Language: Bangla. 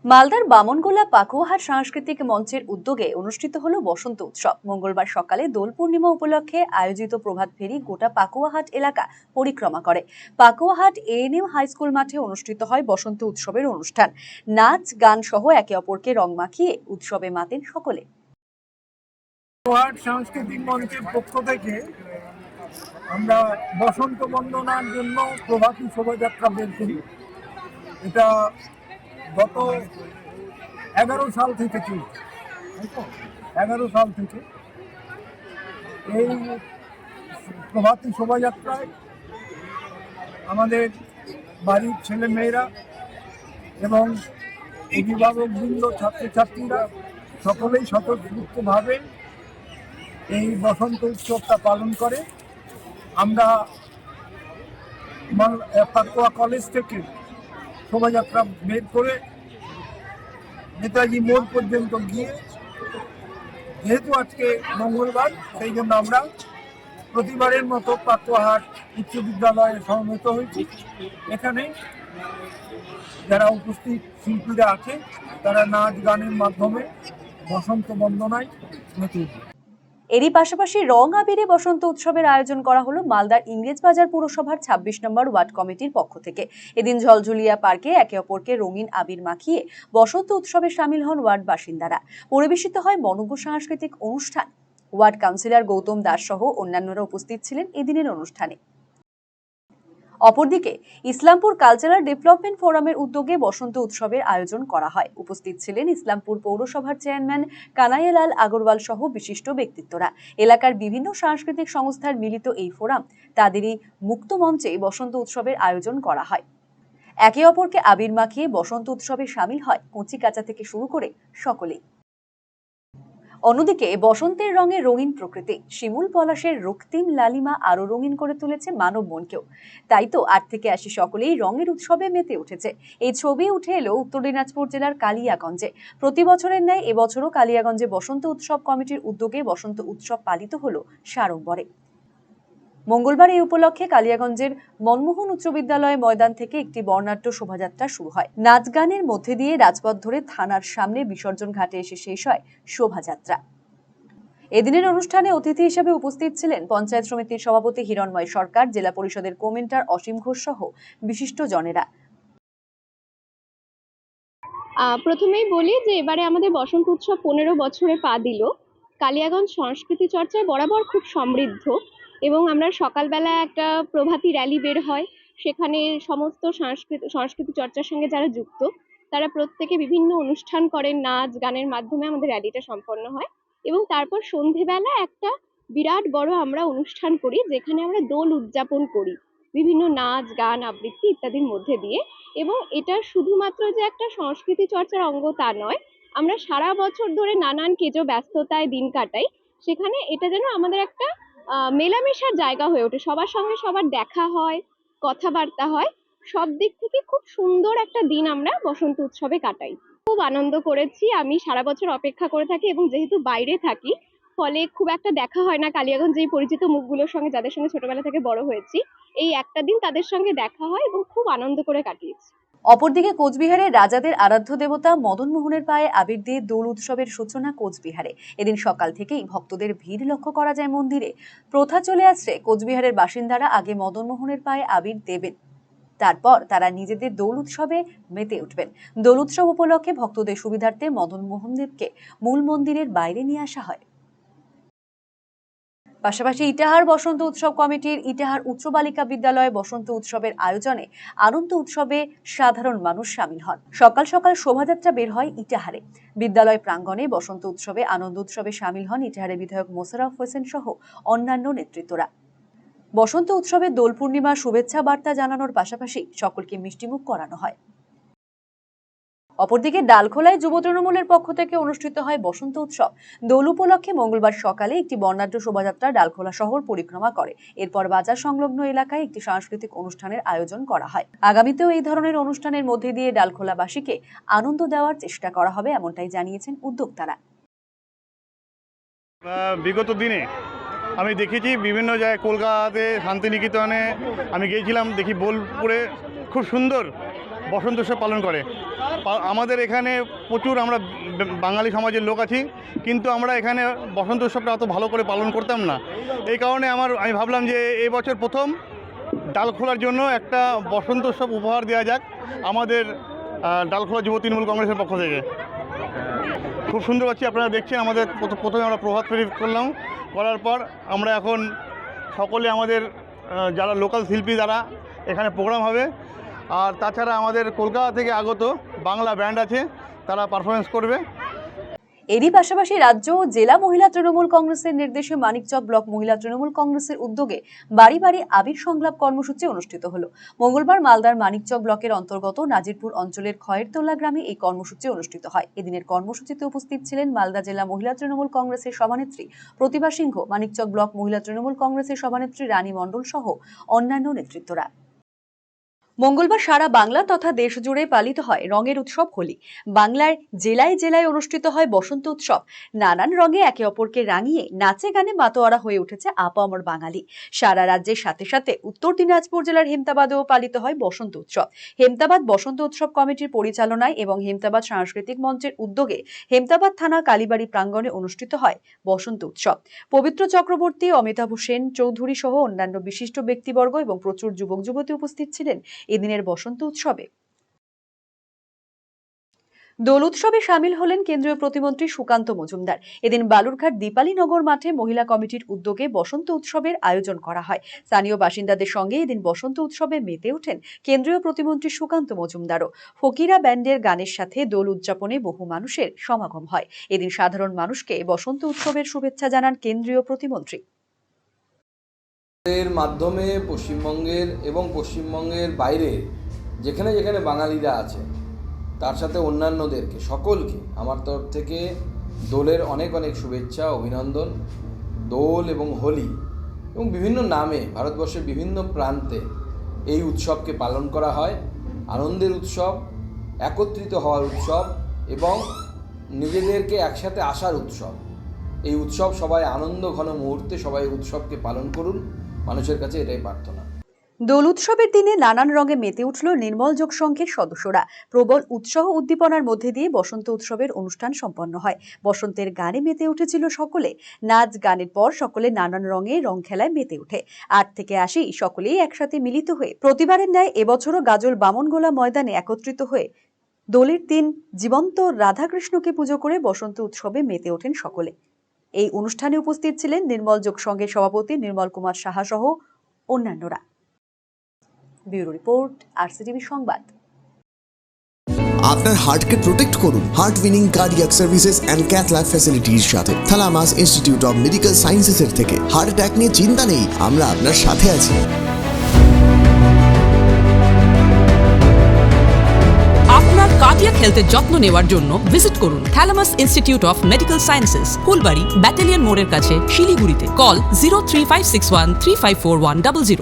মালদার বামনগোলা পাকুয়াহাট সাংস্কৃতিক মঞ্চের উদ্যোগে অনুষ্ঠিত হলো বসন্ত উৎসব। মঙ্গলবার সকালে দোল পূর্ণিমা উপলক্ষে আয়োজিত প্রভাত ফেরি গোটা পাকুয়াহাট এলাকা পরিক্রমা করে। পাকুয়াহাট এএনএম হাই স্কুল মাঠে অনুষ্ঠিত হয় বসন্ত উৎসবের অনুষ্ঠান। নাচ গান সহ একে অপরকে রং মাখিয়ে উৎসবে মাতেন সকলে। পাকুয়াহাট সাংস্কৃতিক মঞ্চের পক্ষ থেকে আমরা বসন্ত বন্দনার জন্য প্রভাতী শোভাযাত্রা বের করি। এটা গত 11 সাল থেকে চলছে। 11 সাল থেকে এই প্রভাতী শোভাযাত্রায় আমাদের বাড়ির ছেলে মেয়েরা এবং অভিভাবকবৃন্দ, ছাত্রছাত্রীরা সকলেই স্বতঃস্ফূর্তভাবে এই বসন্ত উৎসবটা পালন করে। আমরা পাকুয়া কলেজ থেকে শোভাযাত্রা বের করে নেতাজি মোড় পর্যন্ত গিয়ে, যেহেতু আজকে মঙ্গলবার, সেই জন্য আমরা প্রতিবারের মতো পাকুয়াহাট উচ্চ বিদ্যালয়ে সমবেত হয়েছি। এখানে যারা উপস্থিত শিল্পীরা আছে তারা নাচ গানের মাধ্যমে বসন্ত বন্দনায় মেতে উঠবে। এরই পাশাপাশি রং আবিরে বসন্ত উৎসবের আয়োজন করা হলো মালদার ইংরেজবাজার পুরসভার ২৬ নম্বর ওয়ার্ড কমিটির পক্ষ থেকে। এদিন ঝলঝুলিয়া পার্কে একে অপরকে রঙিন আবির মাখিয়ে বসন্ত উৎসবে সামিল হন ওয়ার্ড বাসিন্দারা। পরিবেশিত হয় মনোজ্ঞ সাংস্কৃতিক অনুষ্ঠান। ওয়ার্ড কাউন্সিলর গৌতম দাস সহ অন্যান্যরা উপস্থিত ছিলেন এদিনের অনুষ্ঠানে। অপরদিকে ইসলামপুর কালচারাল ডেভেলপমেন্ট ফোরামের উদ্যোগে বসন্ত উৎসবের আয়োজন করা হয়। উপস্থিত ছিলেন ইসলামপুর পৌরসভার চেয়ারম্যান কানাইয়ালাল আগরওয়াল সহ বিশিষ্ট ব্যক্তিত্বরা। এলাকার বিভিন্ন সাংস্কৃতিক সংস্থার মিলিত এই ফোরাম তাদেরই মুক্ত মঞ্চে বসন্ত উৎসবের আয়োজন করা হয়। একে অপরকে আবির মাখিয়ে বসন্ত উৎসবে সামিল হয় কচি কাঁচা থেকে শুরু করে সকলেই। অন্যদিকে বসন্তের রঙে রঙিন প্রকৃতি, শিমুল পলাশের রক্তিম লালিমা আরো রঙিন করে তুলেছে মানব মনকেও। তাই তো ৮ থেকে ৮০ সকলেই রঙের উৎসবে মেতে উঠেছে। এই ছবি উঠে এলো উত্তর দিনাজপুর জেলার কালিয়াগঞ্জে। প্রতি বছরের ন্যায় এবছরও কালিয়াগঞ্জে বসন্ত উৎসব কমিটির উদ্যোগে বসন্ত উৎসব পালিত হলো সাড়ম্বরে। মঙ্গলবার এই উপলক্ষে কালিয়াগঞ্জের মনমোহন উচ্চ বিদ্যালয় ময়দান থেকে একটি বর্ণাঢ্য শোভাযাত্রা শুরু হয়। নাচ গানের মধ্যে দিয়ে রাজপথ ধরে থানার সামনে বিসর্জন ঘাটে এসে শেষ হয় শোভাযাত্রা। এদিনের অনুষ্ঠানে অতিথি হিসেবে উপস্থিত ছিলেন পঞ্চায়েত সমিতির সভাপতি হিরণময় সরকার, জেলা পরিষদের কমেন্টার অসীম ঘোষ সহ বিশিষ্ট জনেরা। প্রথমেই বলি যে এবারে আমাদের বসন্ত উৎসব ১৫ বছরে পা দিল। কালিয়াগঞ্জ সংস্কৃতি চর্চায় বরাবর খুব সমৃদ্ধ এবং আমরা সকালবেলা একটা প্রভাতী র্যালি বের হয়। সেখানে সমস্ত সংস্কৃতি চর্চার সঙ্গে যারা যুক্ত তারা প্রত্যেকে বিভিন্ন অনুষ্ঠান করেন, নাচ গানের মাধ্যমে আমাদের র্যালিটা সম্পন্ন হয় এবং তারপর সন্ধেবেলা একটা বিরাট বড় আমরা অনুষ্ঠান করি যেখানে আমরা দোল উদযাপন করি বিভিন্ন নাচ গান আবৃত্তি ইত্যাদির মধ্যে দিয়ে। এবং এটা শুধুমাত্র যে একটা সংস্কৃতি চর্চার অঙ্গ তা নয়, আমরা সারা বছর ধরে নানান কেজো ব্যস্ততায় দিন কাটাই, সেখানে এটা যেন আমাদের একটা মেলামেশার জায়গা হয়ে ওঠে। সবার সঙ্গে সবার দেখা হয়, কথাবার্তা হয়, সব দিক থেকে খুব সুন্দর একটা দিন আমরা বসন্ত উৎসবে কাটাই। খুব আনন্দ করেছি। আমি সারা বছর অপেক্ষা করে থাকি এবং যেহেতু বাইরে থাকি ফলে খুব একটা দেখা হয় না কালিয়াগঞ্জে এই পরিচিত মুখগুলোর সঙ্গে, যাদের সঙ্গে ছোটবেলা থেকে বড় হয়েছি। এই একটা দিন তাদের সঙ্গে দেখা হয় এবং খুব আনন্দ করে কাটিয়েছি। অপরদিকে কোচবিহারের রাজাদের আরাধ্য দেবতা মদন মোহনের পায়ে আবির দিয়ে দোল উৎসবের সূচনা কোচবিহারে। এদিন সকাল থেকেই ভক্তদের ভিড় লক্ষ্য করা যায় মন্দিরে। প্রথা চলে আসছে কোচবিহারের বাসিন্দারা আগে মদন মোহনের পায়ে আবির দেবেন, তারপর তারা নিজেদের দোল উৎসবে মেতে উঠবেন। দোল উৎসব উপলক্ষে ভক্তদের সুবিধার্থে মদন মোহন দেবকে মূল মন্দিরের বাইরে নিয়ে আসা হয়। পাশাপাশি ইটাহার বসন্ত উৎসব কমিটির ইটাহার উচ্চ বালিকা বিদ্যালয়ে বসন্ত উৎসবের আয়োজনে আনন্দ উৎসবে সাধারণ মানুষ সামিল হন। সকাল সকাল শোভাযাত্রা বের হয় ইটাহারে। বিদ্যালয় প্রাঙ্গণে বসন্ত উৎসবে আনন্দ উৎসবে সামিল হন ইটাহারের বিধায়ক মোশাররফ হোসেন সহ অন্যান্য নেতৃত্বরা। বসন্ত উৎসবে দোল পূর্ণিমার শুভেচ্ছা বার্তা জানানোর পাশাপাশি সকলকে মিষ্টিমুখ করানো হয়। অপরদিকে ডালখোলায় যুব তৃণমূলের পক্ষ থেকে অনুষ্ঠিত হয় বসন্ত উৎসব। দোল উপলক্ষে মঙ্গলবার সকালে একটি বর্ণাঢ্য শোভাযাত্রা ডালখোলা শহর পরিক্রমা করে। এরপর বাজার সংলগ্ন এলাকায় একটি সাংস্কৃতিক অনুষ্ঠানের আয়োজন করা হয়। আগামীতেও এই ধরনের অনুষ্ঠানের মধ্যে দিয়ে ডালখোলাবাসীকে আনন্দ দেওয়ার চেষ্টা করা হবে, এমনটাই জানিয়েছেন উদ্যোক্তারা। বিগত দিনে আমি দেখেছি বিভিন্ন জায়গায়, কলকাতাতে শান্তিনিকেতনে আমি গিয়েছিলাম, দেখি বোলপুরে খুব সুন্দর বসন্ত উৎসব পালন করে। আমাদের এখানে প্রচুর আমরা বাঙালি সমাজের লোক আছি, কিন্তু আমরা এখানে বসন্ত উৎসবটা অত ভালো করে পালন করতাম না। এই কারণে আমি ভাবলাম যে এই বছর প্রথম ডালখোলার জন্য একটা বসন্ত উৎসব উপহার দেওয়া যাক আমাদের ডালখোলা যুব তৃণমূল কংগ্রেসের পক্ষ থেকে। খুব সুন্দর পাচ্ছি, আপনারা দেখছেন। আমাদের প্রথমে আমরা প্রভাত ফেরি করলাম, করার পর আমরা এখন সকলে আমাদের যারা লোকাল শিল্পী তারা এখানে প্রোগ্রাম হবে, আর তাছাড়া আমাদের কলকাতা থেকে আগত বাংলা ব্যান্ড আছে, তারা পারফরমেন্স করবে। এরই পাশাপাশি রাজ্য ও জেলা মহিলা তৃণমূল কংগ্রেসের নির্দেশে মানিকচক ব্লক মহিলা তৃণমূল কংগ্রেসের উদ্যোগে বাড়ি বাড়ি আবির সংলাপ কর্মসূচি অনুষ্ঠিত হলো। মঙ্গলবার মালদার মানিকচক ব্লকের অন্তর্গত নাজিরপুর অঞ্চলের খয়েরতলা গ্রামে এই কর্মসূচি অনুষ্ঠিত হয়। এদিনের কর্মসূচিতে উপস্থিত ছিলেন মালদা জেলা মহিলা তৃণমূল কংগ্রেসের সভানেত্রী প্রতিভা সিংহ, মানিকচক ব্লক মহিলা তৃণমূল কংগ্রেসের সভানেত্রী রানী মণ্ডল সহ অন্যান্য নেতৃত্বরা। মঙ্গলবার সারা বাংলা তথা দেশ জুড়ে পালিত হয় রঙের উৎসব হোলি। বাংলার জেলায় জেলায় অনুষ্ঠিত হয় বসন্ত উৎসব। নানান রঙে একে অপরকে রাঙিয়ে নাচে গানে মাতোয়ারা হয়ে উঠেছে আপামর বাঙালি। সারা রাজ্যের সাথে সাথে উত্তর দিনাজপুর জেলার হেমতাবাদেও পালিত হয় বসন্ত উৎসব। হেমতাবাদ বসন্ত উৎসব কমিটির পরিচালনায় এবং হেমতাবাদ সাংস্কৃতিক মঞ্চের উদ্যোগে হেমতাবাদ থানা কালীবাড়ি প্রাঙ্গণে অনুষ্ঠিত হয় বসন্ত উৎসব। পবিত্র চক্রবর্তী, অমিতাভ সেন চৌধুরী সহ অন্যান্য বিশিষ্ট ব্যক্তিবর্গ এবং প্রচুর যুবক যুবতী উপস্থিত ছিলেন এদিনের বসন্ত উৎসবে। দোল উৎসবে সামিল হলেন কেন্দ্রীয় প্রতিমন্ত্রী সুকান্ত মজুমদার। এদিন বালুরঘাট দীপালি নগর মাঠে মহিলা কমিটির উদ্যোগে বসন্ত উৎসবের আয়োজন করা হয়। স্থানীয় বাসিন্দাদের সঙ্গে এদিন বসন্ত উৎসবে মেতে ওঠেন কেন্দ্রীয় প্রতিমন্ত্রী সুকান্ত মজুমদারও। ফকিরা ব্যান্ডের গানের সাথে দোল উদযাপনে বহু মানুষের সমাগম হয়। এদিন সাধারণ মানুষকে বসন্ত উৎসবের শুভেচ্ছা জানান কেন্দ্রীয় প্রতিমন্ত্রী। এর মাধ্যমে পশ্চিমবঙ্গের এবং পশ্চিমবঙ্গের বাইরে যেখানে যেখানে বাঙালিরা আছে তার সাথে অন্যান্যদেরকে সকলকে আমার তরফ থেকে দোলের অনেক অনেক শুভেচ্ছা, অভিনন্দন। দোল এবং হোলি এবং বিভিন্ন নামে ভারতবর্ষের বিভিন্ন প্রান্তে এই উৎসবকে পালন করা হয়। আনন্দের উৎসব, একত্রিত হওয়ার উৎসব এবং নিজেদেরকে একসাথে আসার উৎসব। এই উৎসব সবাই আনন্দ ঘন মুহূর্তে সবাই উৎসবকে পালন করুন, মানুষের কাছে এটাই প্রার্থনা। দোল উৎসবের দিনে নানান রঙে মেতে উঠল নির্মল যোগ সংঘের সদস্যরা। প্রবল উৎসাহ উদ্দীপনার মধ্যে দিয়ে বসন্ত উৎসবের অনুষ্ঠান সম্পন্ন হয়। বসন্তের গানে মেতে উঠেছিল সকলে। নাচ গানের পর সকলে নানান রঙে রং খেলায় মেতে ওঠে। 8 থেকে 80 সকলেই একসাথে মিলিত হয়ে প্রতিবারের ন্যায় এবছরও গাজল বামনগোলা ময়দানে একত্রিত হয়ে দোলের দিন জীবন্ত রাধাকৃষ্ণকে পুজো করে বসন্ত উৎসবে মেতে ওঠেন সকলে। এই অনুষ্ঠানে উপস্থিত ছিলেন নির্মল যোগ সংঘের সভাপতি নির্মল কুমার সাহা সহ অন্যান্যরা। ব্যুরো রিপোর্ট, আরসিটিভি সংবাদ। আপনার হার্টকে প্রোটেক্ট করুন heart winning cardiac services and cath lab ফ্যাসিলিটির সাথে থালামাস ইনস্টিটিউট অফ মেডিকেল সায়েন্সেসের থেকে। হার্ট অ্যাটাক নিয়ে চিন্তা নেই, আমরা আপনার সাথে আছি। আপনার কার্ডিয়াক হেলথের যত্ন নেওয়ার জন্য ভিজিট করুন thalamus institute of medical sciences, Phulbari, battalion মোড়ের কাছে, শিলিগুড়িতে। কল 03561 354100।